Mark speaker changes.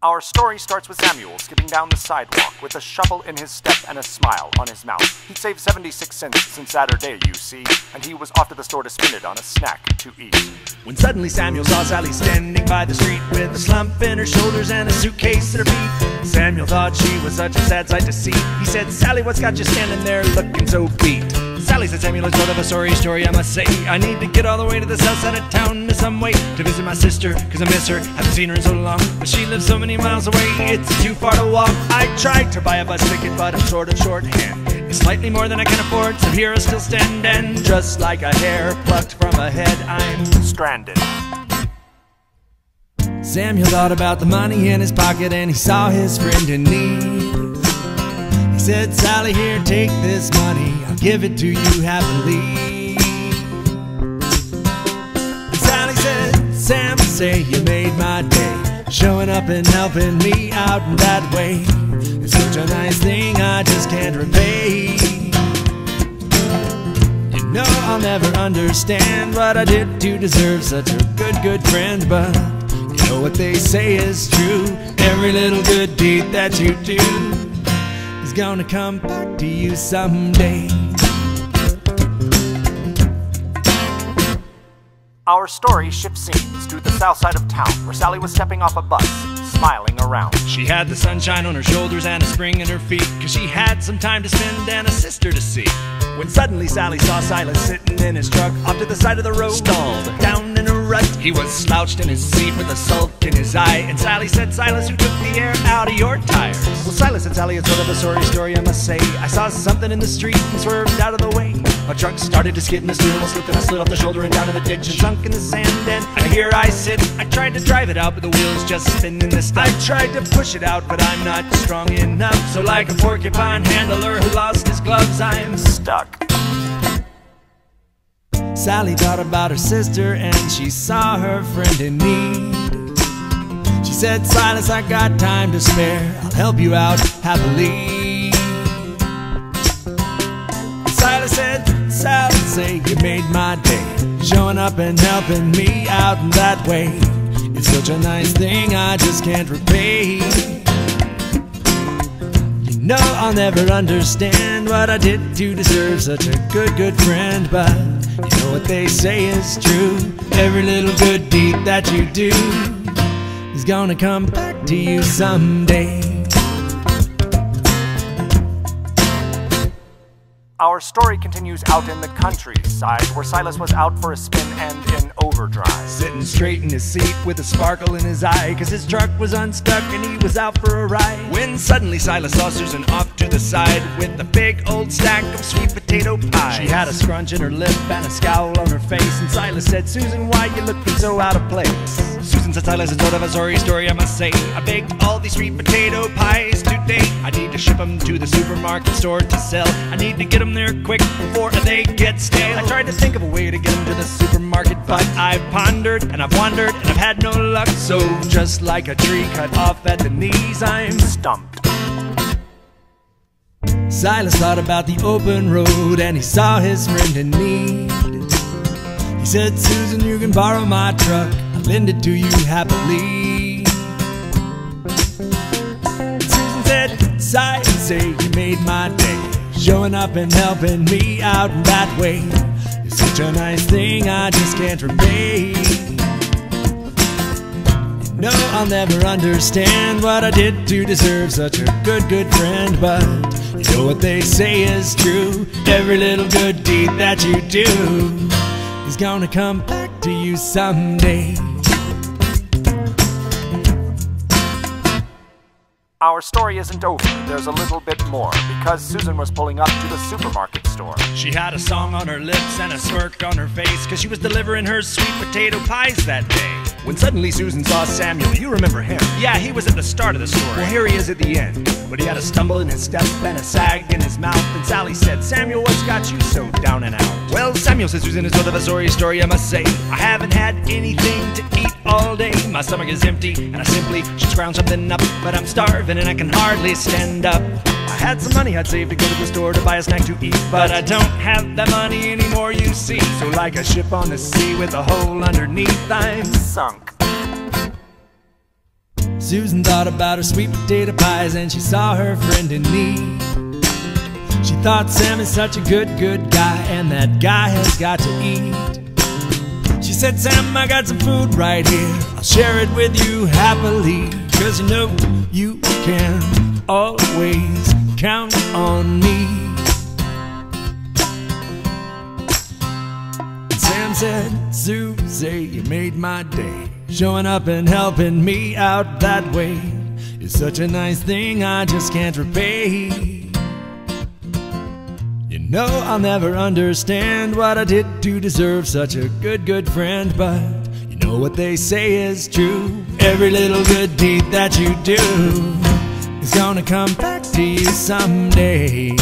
Speaker 1: Our story starts with Samuel skipping down the sidewalk with a shuffle in his step and a smile on his mouth. He'd saved 76 cents since Saturday, you see, and he was off to the store to spend it on a snack to eat.
Speaker 2: When suddenly Samuel saw Sally standing by the street with a slump in her shoulders and a suitcase at her feet. Samuel thought she was such a sad sight to see. He said, "Sally, what's got you standing there looking so beat?" Sally said, "Samuel, it's sort of a sorry story, I must say. I need to get all the way to the south side of town in some way to visit my sister, cause I miss her. Haven't seen her in so long, but she lives so many miles away, it's too far to walk. I tried to buy a bus ticket, but I'm sort of shorthand. It's slightly more than I can afford, so here I still stand, and just like a hair plucked from a head, I'm
Speaker 1: stranded."
Speaker 2: Samuel thought about the money in his pocket, and he saw his friend in need. He said, "Sally, here, take this money, I'll give it to you happily." And Sally said, "Sam, say you made my day, showing up and helping me out in that way. It's such a nice thing I just can't repay. You know I'll never understand what I did to deserve such a good friend, but you know what they say is true. Every little good deed that you do is gonna come back to you someday."
Speaker 1: Our story shifts scenes to the south side of town, where Sally was stepping off a bus, smiling around.
Speaker 2: She had the sunshine on her shoulders and a spring in her feet, cause she had some time to spend and a sister to see. When suddenly Sally saw Silas sitting in his truck off to the side of the road, stalled down in a rut. He was slouched in his seat with a sulk in his eye, and Sally said, "Silas, who took the air out of your tires?" Well, Silas said, "Sally, it's sort of a sorry story, I must say. I saw something in the street and swerved out of the way. A truck started to skid and the steering wheel slipped and I slid off the shoulder and down in the ditch and sunk in the sand, and here I sit. I tried to drive it out, but the wheels just spinning the stuff. I tried to push it out, but I'm not strong enough. So like a porcupine handler who lost his gloves, I'm
Speaker 1: stuck."
Speaker 2: Sally thought about her sister and she saw her friend in need. She said, "Silas, I got time to spare, I'll help you out happily." Silas said, "Sally, say you made my day, showing up and helping me out in that way. It's such a nice thing I just can't repay. You know I'll never understand what I did to deserve such a good friend, but you know what they say is true. Every little good deed that you do is gonna come back to you someday."
Speaker 1: Our story continues out in the countryside, where Silas was out for a spin and in overdrive.
Speaker 2: Sitting straight in his seat with a sparkle in his eye, cause his truck was unstuck and he was out for a ride. When suddenly Silas saw Susan off to the side with a big old stack of sweet potato pie. She had a scrunch in her lip and a scowl on her face, and Silas said, "Susan, why you looking so out of place?" Susan said, "Silas, it's sort of a sorry story, I must say. I baked all these sweet potato pies today. I need to ship them to the supermarket store to sell. I need to get them there quick before they get stale." I tried to think of a way to get them to the supermarket, but I've pondered and I've wandered and I've had no luck. So just like a tree cut off at the knees, I'm
Speaker 1: stumped.
Speaker 2: Silas thought about the open road and he saw his friend in need. He said, "Susan, you can borrow my truck, I'll lend it to you happily." Susan said, "Silas, say you made my day, showing up and helping me out in that way. It's such a nice thing I just can't repay. You know I'll never understand what I did to deserve such a good friend, but you know what they say is true. Every little good deed that you do is gonna come back to you someday."
Speaker 1: Our story isn't over, there's a little bit more, because Susan was pulling up to the supermarket store.
Speaker 2: She had a song on her lips and a smirk on her face, cause she was delivering her sweet potato pies that day. When suddenly Susan saw Samuel. You remember him? Yeah, he was at the start of the story. Well, here he is at the end, but he had a stumble in his step and a sag in his mouth, and Sally said, "Samuel, what's got you so down and out?" Well, Samuel said, "Susan, it's sort of a sorry story, I must say. I haven't had anything to eat all day. My stomach is empty and I simply should scrounge something up, but I'm starving and I can hardly stand up. I had some money I'd saved to go to the store to buy a snack to eat, but I don't have that money anymore, you see. So like a ship on the sea with a hole underneath, I'm
Speaker 1: sunk."
Speaker 2: Susan thought about her sweet potato pies, and she saw her friend in need. She thought Sam is such a good guy, and that guy has got to eat. She said, Sam, I got some food right here, I'll share it with you happily, 'cause you know you can always count on me. And Sam said, Susie, you made my day, showing up and helping me out that way is such a nice thing I just can't repay. You know I'll never understand what I did to deserve such a good friend, but you know what they say is true. Every little good deed that you do is gonna come back to you someday.